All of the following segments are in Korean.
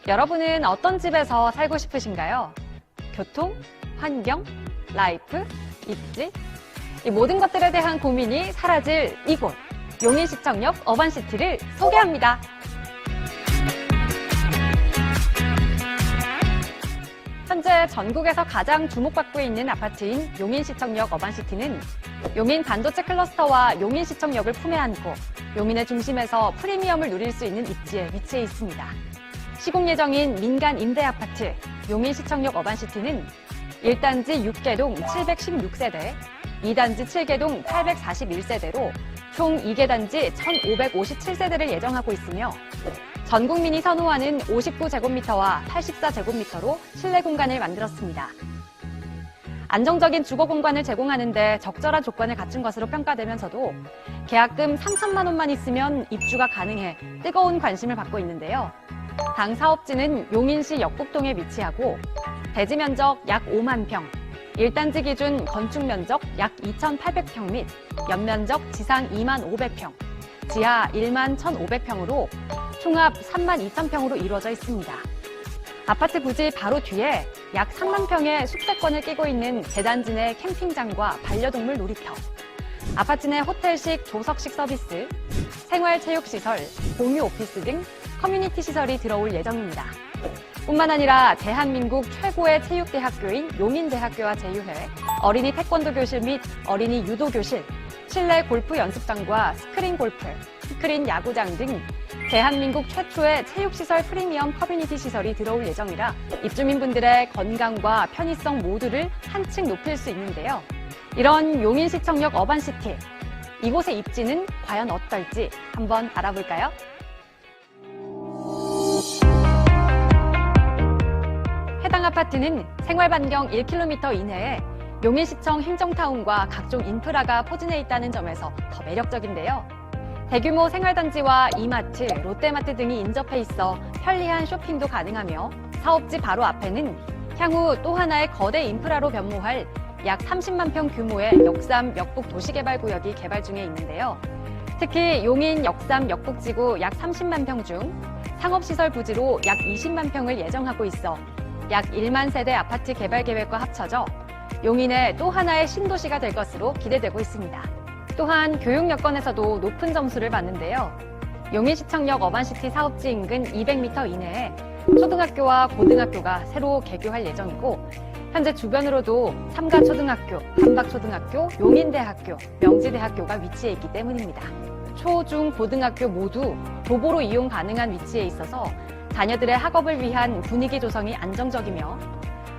여러분은 어떤 집에서 살고 싶으신가요? 교통, 환경, 라이프, 입지? 이 모든 것들에 대한 고민이 사라질 이곳, 용인시청역 어반시티를 소개합니다. 현재 전국에서 가장 주목받고 있는 아파트인 용인시청역 어반시티는 용인 반도체 클러스터와 용인시청역을 품에 안고 용인의 중심에서 프리미엄을 누릴 수 있는 입지에 위치해 있습니다. 시공 예정인 민간 임대 아파트 용인시청역 어반시티는 1단지 6개동 716세대, 2단지 7개동 841세대로 총 2개 단지 1557세대를 예정하고 있으며 전 국민이 선호하는 59제곱미터와 84제곱미터로 실내 공간을 만들었습니다. 안정적인 주거 공간을 제공하는 데 적절한 조건을 갖춘 것으로 평가되면서도 계약금 3천만 원만 있으면 입주가 가능해 뜨거운 관심을 받고 있는데요. 당 사업지는 용인시 역북동에 위치하고 대지 면적 약 5만 평, 1단지 기준 건축 면적 약 2,800평 및 연면적 지상 2만 500평, 지하 1만 1,500평으로 총합 3만 2,000평으로 이루어져 있습니다. 아파트 부지 바로 뒤에 약 3만 평의 숙박권을 끼고 있는 재단지 내 캠핑장과 반려동물 놀이터, 아파트 내 호텔식 조석식 서비스, 생활체육시설, 공유 오피스 등 커뮤니티 시설이 들어올 예정입니다. 뿐만 아니라 대한민국 최고의 체육대학교인 용인대학교와 제휴해 어린이 태권도 교실 및 어린이 유도 교실, 실내 골프 연습장과 스크린 골프, 스크린 야구장 등 대한민국 최초의 체육시설 프리미엄 커뮤니티 시설이 들어올 예정이라 입주민분들의 건강과 편의성 모두를 한층 높일 수 있는데요. 이런 용인시청역 어반시티, 이곳의 입지는 과연 어떨지 한번 알아볼까요? 해당 아파트는 생활반경 1km 이내에 용인시청 행정타운과 각종 인프라가 포진해 있다는 점에서 더 매력적인데요. 대규모 생활단지와 이마트, 롯데마트 등이 인접해 있어 편리한 쇼핑도 가능하며 사업지 바로 앞에는 향후 또 하나의 거대 인프라로 변모할 약 30만 평 규모의 역삼 역북 도시개발구역이 개발 중에 있는데요. 특히 용인 역삼 역북지구 약 30만 평 중 상업시설 부지로 약 20만 평을 예정하고 있어 약 1만 세대 아파트 개발 계획과 합쳐져 용인의 또 하나의 신도시가 될 것으로 기대되고 있습니다. 또한 교육 여건에서도 높은 점수를 받는데요. 용인시청역 어반시티 사업지 인근 200m 이내에 초등학교와 고등학교가 새로 개교할 예정이고 현재 주변으로도 삼가초등학교, 한박초등학교, 용인대학교, 명지대학교가 위치해 있기 때문입니다. 초, 중, 고등학교 모두 도보로 이용 가능한 위치에 있어서 자녀들의 학업을 위한 분위기 조성이 안정적이며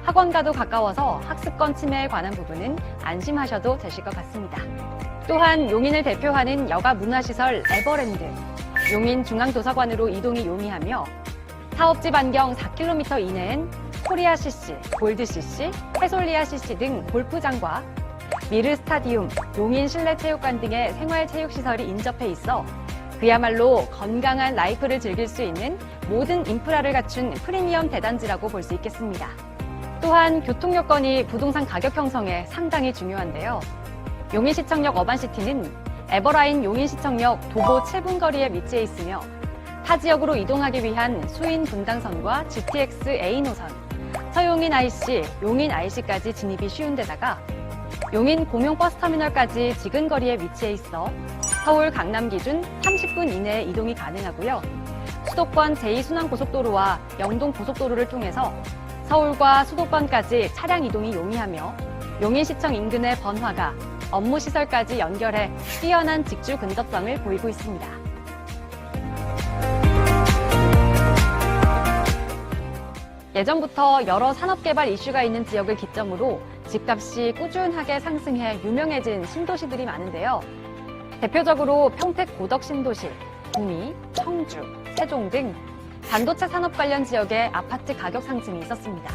학원과도 가까워서 학습권 침해에 관한 부분은 안심하셔도 되실 것 같습니다. 또한 용인을 대표하는 여가 문화시설 에버랜드, 용인중앙도서관으로 이동이 용이하며 사업지 반경 4km 이내엔 코리아 CC, 골드 CC, 해솔리아 CC 등 골프장과 미르 스타디움, 용인 실내체육관 등의 생활체육시설이 인접해 있어 그야말로 건강한 라이프를 즐길 수 있는 모든 인프라를 갖춘 프리미엄 대단지라고 볼 수 있겠습니다. 또한 교통 여건이 부동산 가격 형성에 상당히 중요한데요. 용인시청역 어반시티는 에버라인 용인시청역 도보 7분 거리에 위치해 있으며 타 지역으로 이동하기 위한 수인 분당선과 GTX A 노선, 서용인 IC, 용인 IC까지 진입이 쉬운 데다가 용인 공용버스터미널까지 지근거리에 위치해 있어 서울 강남 기준 30분 이내에 이동이 가능하고요. 수도권 제2순환고속도로와 영동고속도로를 통해서 서울과 수도권까지 차량 이동이 용이하며 용인시청 인근의 번화가, 업무시설까지 연결해 뛰어난 직주 근접성을 보이고 있습니다. 예전부터 여러 산업개발 이슈가 있는 지역을 기점으로 집값이 꾸준하게 상승해 유명해진 신도시들이 많은데요. 대표적으로 평택 고덕 신도시, 구미, 청주, 세종 등 반도체 산업 관련 지역의 아파트 가격 상승이 있었습니다.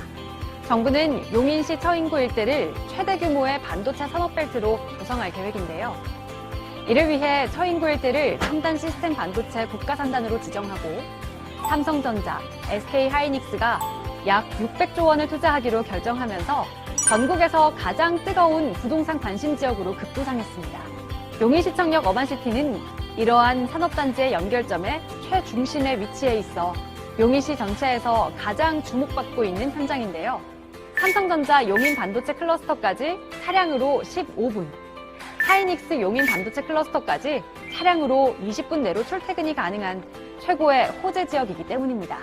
정부는 용인시 처인구 일대를 최대 규모의 반도체 산업벨트로 조성할 계획인데요. 이를 위해 처인구 일대를 첨단 시스템 반도체 국가산단으로 지정하고 삼성전자, SK하이닉스가 약 600조 원을 투자하기로 결정하면서 전국에서 가장 뜨거운 부동산 관심 지역으로 급부상했습니다. 용인시청역 어반시티는 이러한 산업단지의 연결점에 최중심에 위치해 있어 용인시 전체에서 가장 주목받고 있는 현장인데요. 삼성전자 용인 반도체 클러스터까지 차량으로 15분, 하이닉스 용인 반도체 클러스터까지 차량으로 20분 내로 출퇴근이 가능한 최고의 호재 지역이기 때문입니다.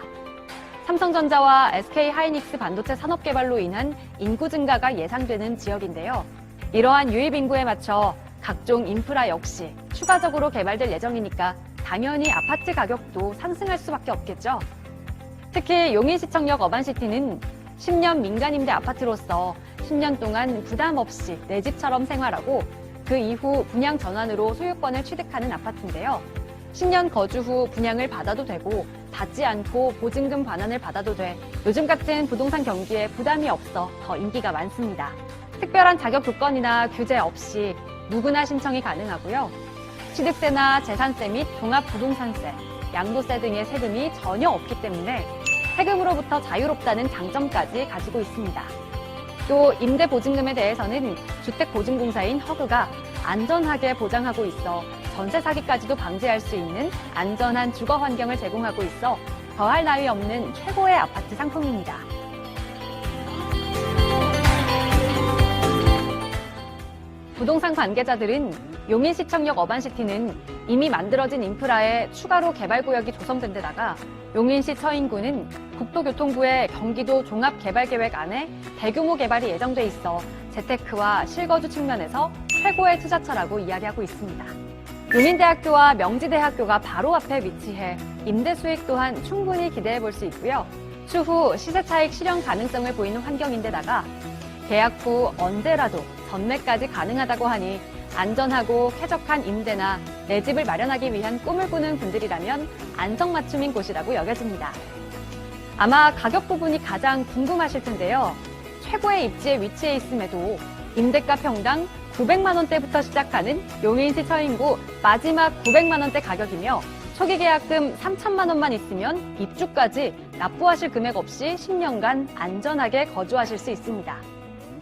삼성전자와 SK 하이닉스 반도체 산업 개발로 인한 인구 증가가 예상되는 지역인데요. 이러한 유입 인구에 맞춰 각종 인프라 역시 추가적으로 개발될 예정이니까 당연히 아파트 가격도 상승할 수밖에 없겠죠. 특히 용인시청역 어반시티는 10년 민간임대 아파트로서 10년 동안 부담 없이 내 집처럼 생활하고 그 이후 분양 전환으로 소유권을 취득하는 아파트인데요. 10년 거주 후 분양을 받아도 되고 받지 않고 보증금 반환을 받아도 돼 요즘 같은 부동산 경기에 부담이 없어 더 인기가 많습니다. 특별한 자격 조건이나 규제 없이 누구나 신청이 가능하고요. 취득세나 재산세 및 종합부동산세, 양도세 등의 세금이 전혀 없기 때문에 세금으로부터 자유롭다는 장점까지 가지고 있습니다. 또 임대보증금에 대해서는 주택보증공사인 허그가 안전하게 보장하고 있어 전세 사기까지도 방지할 수 있는 안전한 주거 환경을 제공하고 있어 더할 나위 없는 최고의 아파트 상품입니다. 부동산 관계자들은 용인시청역 어반시티는 이미 만들어진 인프라에 추가로 개발구역이 조성된 데다가 용인시 처인구는 국토교통부의 경기도 종합개발계획 안에 대규모 개발이 예정돼 있어 재테크와 실거주 측면에서 최고의 투자처라고 이야기하고 있습니다. 용인대학교와 명지대학교가 바로 앞에 위치해 임대 수익 또한 충분히 기대해 볼 수 있고요. 추후 시세 차익 실현 가능성을 보이는 환경인데다가 계약 후 언제라도 전매까지 가능하다고 하니 안전하고 쾌적한 임대나 내 집을 마련하기 위한 꿈을 꾸는 분들이라면 안성맞춤인 곳이라고 여겨집니다. 아마 가격 부분이 가장 궁금하실 텐데요. 최고의 입지에 위치해 있음에도 임대가 평당 900만 원대부터 시작하는 용인시 처인구 마지막 900만 원대 가격이며 초기 계약금 3천만 원만 있으면 입주까지 납부하실 금액 없이 10년간 안전하게 거주하실 수 있습니다.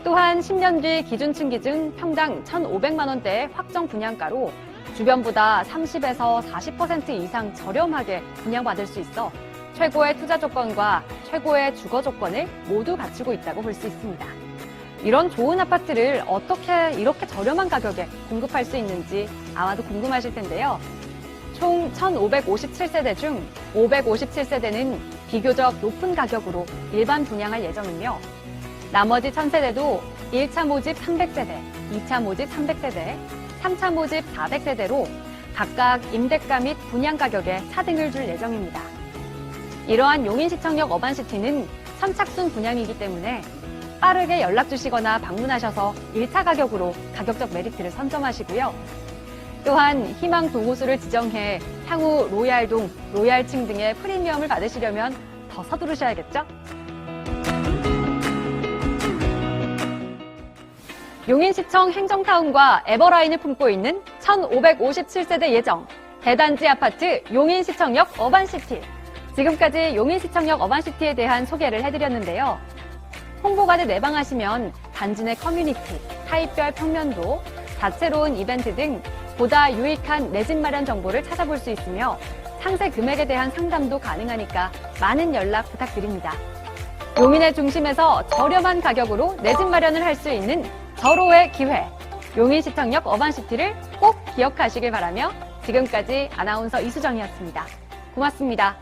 또한 10년 뒤 기준층 기준 평당 1,500만 원대의 확정 분양가로 주변보다 30에서 40% 이상 저렴하게 분양받을 수 있어 최고의 투자 조건과 최고의 주거 조건을 모두 갖추고 있다고 볼 수 있습니다. 이런 좋은 아파트를 어떻게 이렇게 저렴한 가격에 공급할 수 있는지 아마도 궁금하실 텐데요. 총 1,557세대 중 557세대는 비교적 높은 가격으로 일반 분양할 예정이며 나머지 1,000세대도 1차 모집 300세대, 2차 모집 300세대, 3차 모집 400세대로 각각 임대가 및 분양 가격에 차등을 줄 예정입니다. 이러한 용인시청역 어반시티는 선착순 분양이기 때문에 빠르게 연락 주시거나 방문하셔서 1차 가격으로 가격적 메리트를 선점하시고요. 또한 희망 동호수를 지정해 향후 로얄동, 로얄층 등의 프리미엄을 받으시려면 더 서두르셔야겠죠? 용인시청 행정타운과 에버라인을 품고 있는 1,557세대 예정 대단지 아파트 용인시청역 어반시티. 지금까지 용인시청역 어반시티에 대한 소개를 해드렸는데요. 홍보관에 내방하시면 단지 내 커뮤니티, 타입별 평면도, 다채로운 이벤트 등 보다 유익한 내 집 마련 정보를 찾아볼 수 있으며 상세 금액에 대한 상담도 가능하니까 많은 연락 부탁드립니다. 용인의 중심에서 저렴한 가격으로 내 집 마련을 할 수 있는 절호의 기회, 용인시청역 어반시티를 꼭 기억하시길 바라며 지금까지 아나운서 이수정이었습니다. 고맙습니다.